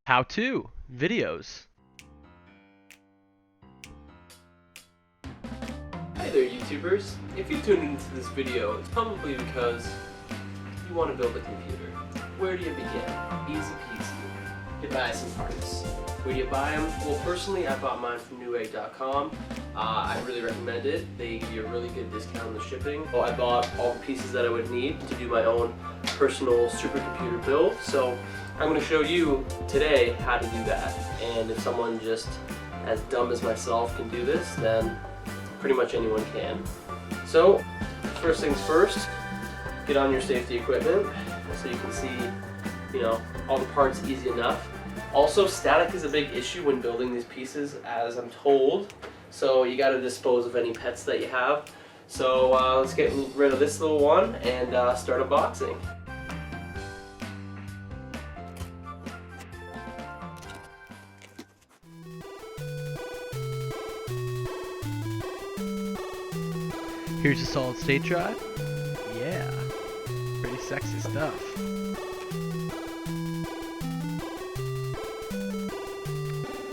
how-to videos. Hi there YouTubers. If you tuned into this video, it's probably because you want to build a computer. Where do you begin? Easy peasy. You buy some parts. Where do you buy them? Well, personally, I bought mine from newegg.com. I really recommend it. They give you a really good discount on the shipping. So I bought all the pieces that I would need to do my own personal supercomputer build. So I'm going to show you today how to do that. And if someone just as dumb as myself can do this, then pretty much anyone can. So first things first, get on your safety equipment so you can see, all the parts easy enough. Also, static is a big issue when building these pieces, as I'm told. So you got to dispose of any pets that you have. So let's get rid of this little one and start unboxing. Here's a solid state drive. Yeah, pretty sexy stuff.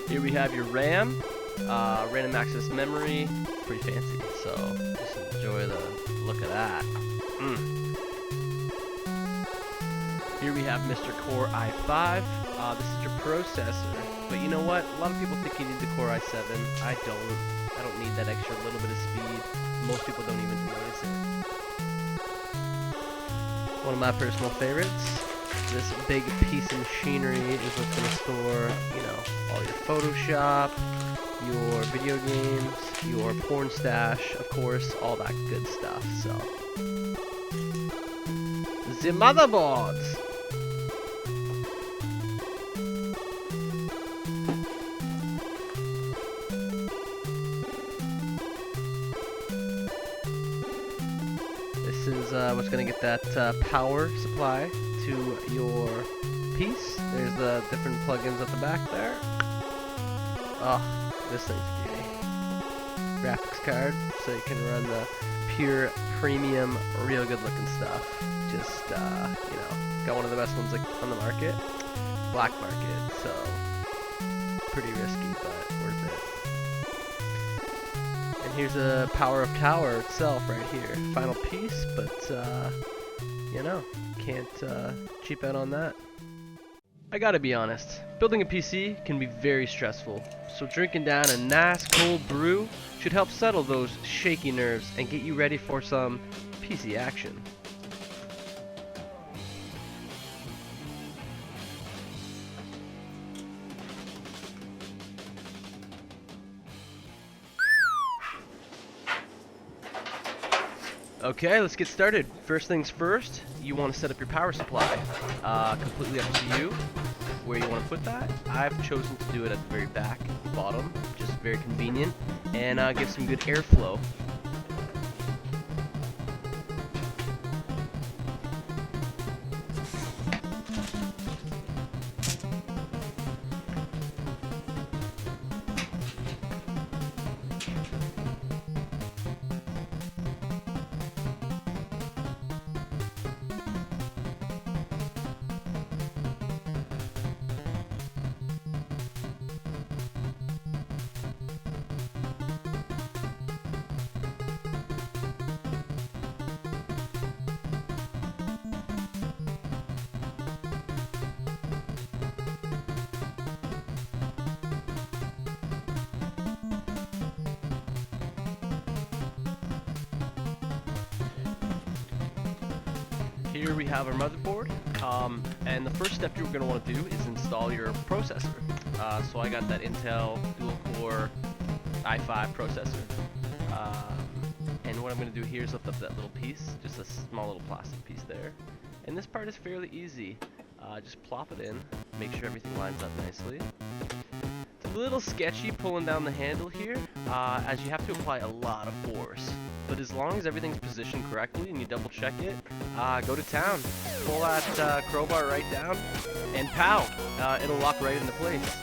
Here we have your RAM, random access memory, pretty fancy, so just enjoy the look of that. Here we have Mr. Core i5, this is your processor, but you know what, a lot of people think you need the Core i7, I don't need that extra little bit of speed, most people don't even notice it. One of my personal favorites. This big piece of machinery is what's going to store, all your Photoshop, your video games, your porn stash, of course, all that good stuff. So, the motherboards. This is what's going to get that power supply to your piece. There's the different plugins at the back there. Oh, this thing's beauty. Graphics card, so you can run the pure premium, real good looking stuff. Just, got one of the best ones on the market. Black market, so pretty risky, but worth it. And here's the power of tower itself right here. Final piece, but can't cheap out on that. I gotta be honest, building a PC can be very stressful, so drinking down a nice cold brew should help settle those shaky nerves and get you ready for some PC action. Okay, let's get started. First things first, you want to set up your power supply. Completely up to you where you want to put that. I've chosen to do it at the very back, bottom, just very convenient, and give some good airflow. Here we have our motherboard, and the first step you're going to want to do is install your processor. So I got that Intel dual-core i5 processor, and what I'm going to do here is lift up that little piece, just a small little plastic piece there, and this part is fairly easy. Just plop it in, make sure everything lines up nicely. It's a little sketchy pulling down the handle here, as you have to apply a lot of force. But as long as everything's positioned correctly and you double check it, go to town. Pull that crowbar right down, and pow! It'll lock right into place.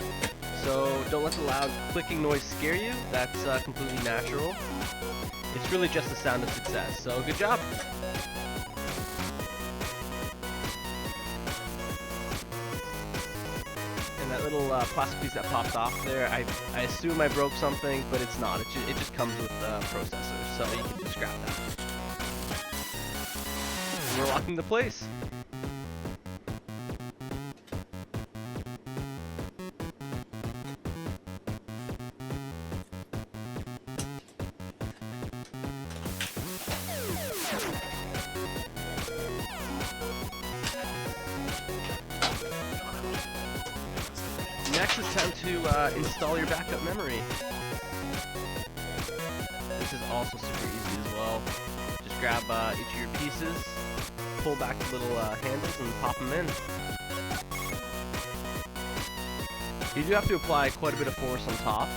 So don't let the loud clicking noise scare you. That's completely natural. It's really just the sound of success. So good job! little plastic piece that popped off there. I assume I broke something, but it's not. It just comes with the processor, so you can just scrap that. And we're locking the place. Next, it's time to install your backup memory. This is also super easy as well. Just grab each of your pieces, pull back the little handles, and pop them in. You do have to apply quite a bit of force on top,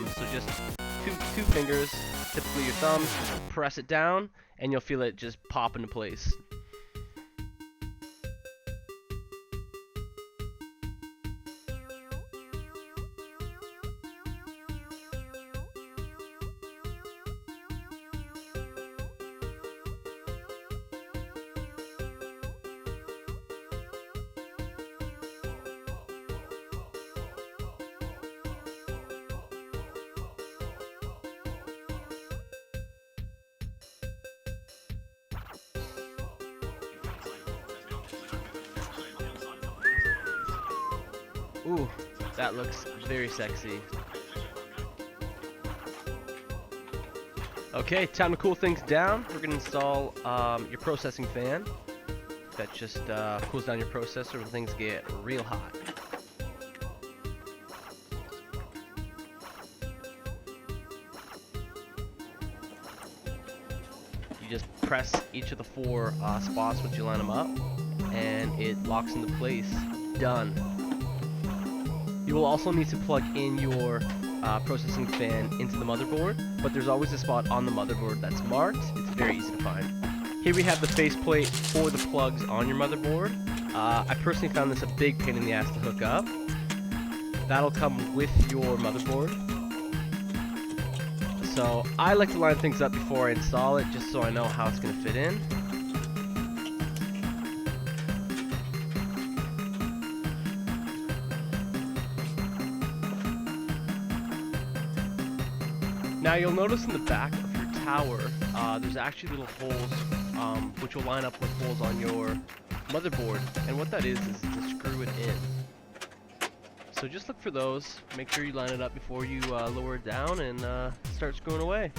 so just two fingers, typically your thumbs, press it down, and you'll feel it just pop into place. Ooh, that looks very sexy. Okay, time to cool things down. We're gonna install your processing fan. That just cools down your processor when things get real hot. You just press each of the four spots once you line them up, and it locks into place. Done. You will also need to plug in your processing fan into the motherboard, but there's always a spot on the motherboard that's marked. It's very easy to find. Here we have the faceplate for the plugs on your motherboard. I personally found this a big pain in the ass to hook up. That'll come with your motherboard. So I like to line things up before I install it, just so I know how it's going to fit in. Now you'll notice in the back of your tower, there's actually little holes, which will line up with holes on your motherboard. And what that is to screw it in. So just look for those. Make sure you line it up before you lower it down and start screwing away.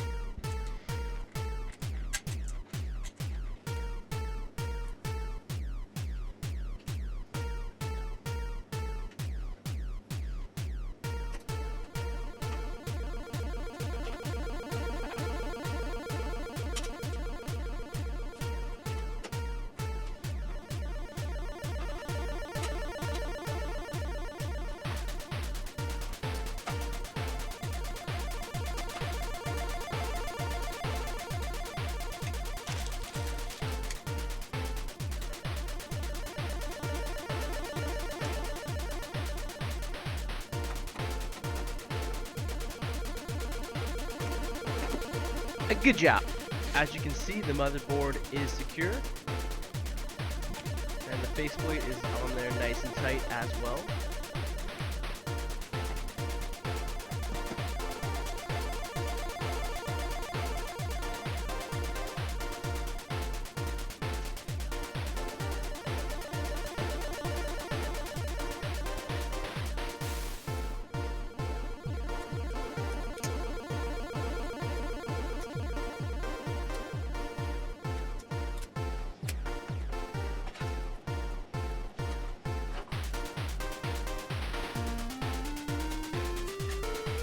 Good job. As you can see, the motherboard is secure, and the faceplate is on there nice and tight as well.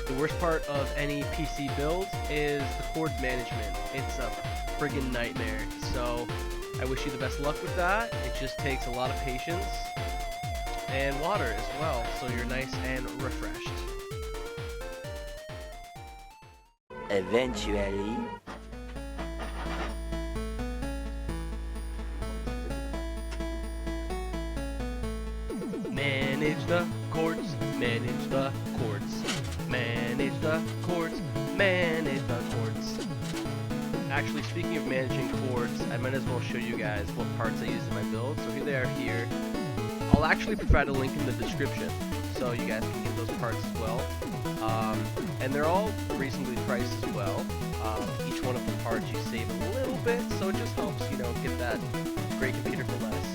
The worst part of any PC build is the cord management. It's a friggin' nightmare. So I wish you the best luck with that. It just takes a lot of patience and water as well, so you're nice and refreshed. Eventually. Manage the cords, manage the cords. Manage the cords, manage the cords. Actually, speaking of managing cords, I might as well show you guys what parts I use in my build. So here they are here. I'll actually provide a link in the description, so you guys can get those parts as well. And they're all reasonably priced as well. Each one of the parts you save a little bit, so it just helps, you know, get that great computer for less.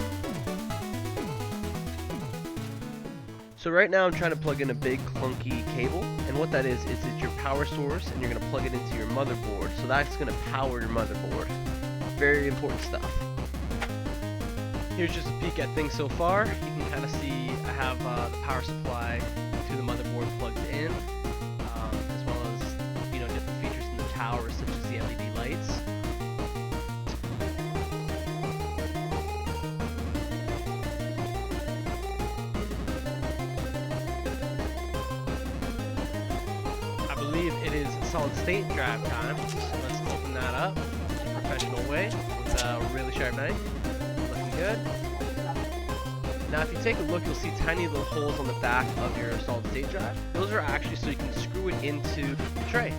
So right now I'm trying to plug in a big clunky cable, and what that is it's your power source, and you're going to plug it into your motherboard, so that's going to power your motherboard. Very important stuff. Here's just a peek at things so far. You can kind of see I have the power supply to the motherboard plugged in, as well as, you know, different features in the tower such as the LED lights. I believe it is solid state drive time, so let's open that up in a professional way with a really sharp knife. Looking good. Now if you take a look, you'll see tiny little holes on the back of your solid state drive. Those are actually so you can screw it into the tray.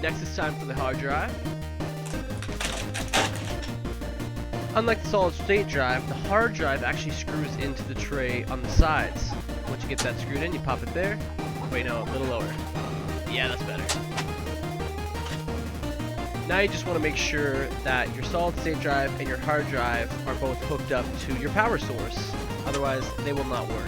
Next it's time for the hard drive. Unlike the solid state drive, the hard drive actually screws into the tray on the sides. Once you get that screwed in, you pop it there. Wait, no, a little lower. Yeah, that's better. Now you just want to make sure that your solid state drive and your hard drive are both hooked up to your power source. Otherwise, they will not work.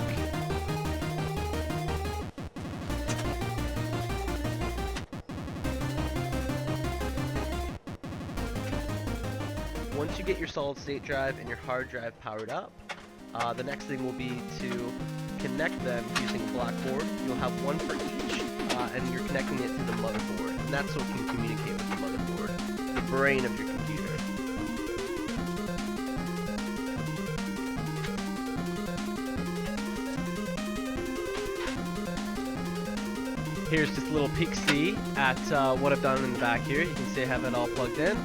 Once you get your solid state drive and your hard drive powered up, the next thing will be to connect them using a black board. You'll have one for each, and you're connecting it to the motherboard. And that's so it can communicate with the motherboard, the brain of your computer. Here's just a little peek-see at what I've done in the back here. You can see I have it all plugged in.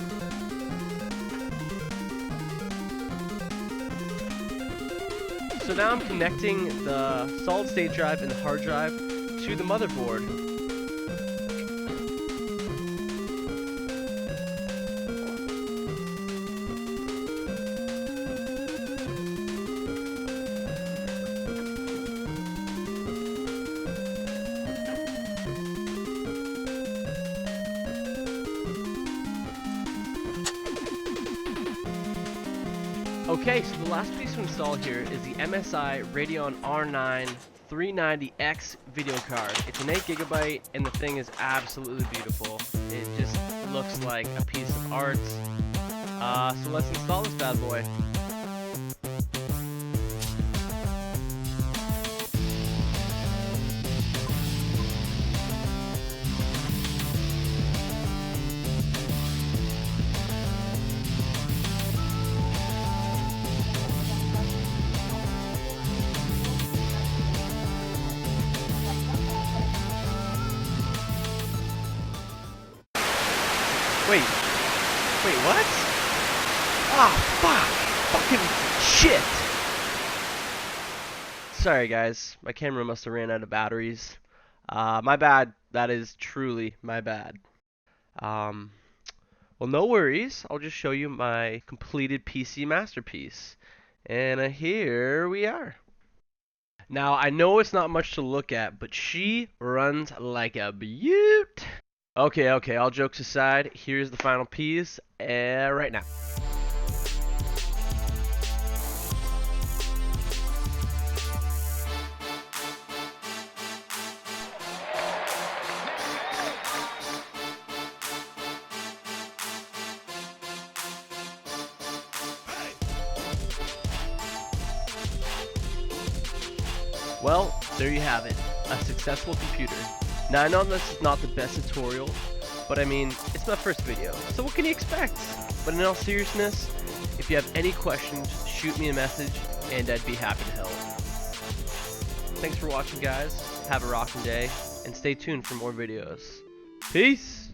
So now I'm connecting the solid state drive and the hard drive to the motherboard. Okay, so the last piece to install here is the MSI Radeon R9 390X video card. It's an 8GB and the thing is absolutely beautiful. It just looks like a piece of art. So let's install this bad boy. Wait, what? Ah, fuck! Fucking shit! Sorry guys, my camera must have ran out of batteries. My bad, that is truly my bad. Well, no worries, I'll just show you my completed PC masterpiece. And here we are. Now, I know it's not much to look at, but she runs like a beaut. Okay, all jokes aside, here's the final piece, right now. Well, there you have it, a successful computer. Now I know this is not the best tutorial, but I mean, it's my first video, so what can you expect? But in all seriousness, if you have any questions, shoot me a message, and I'd be happy to help. Thanks for watching guys, have a rockin' day, and stay tuned for more videos. Peace!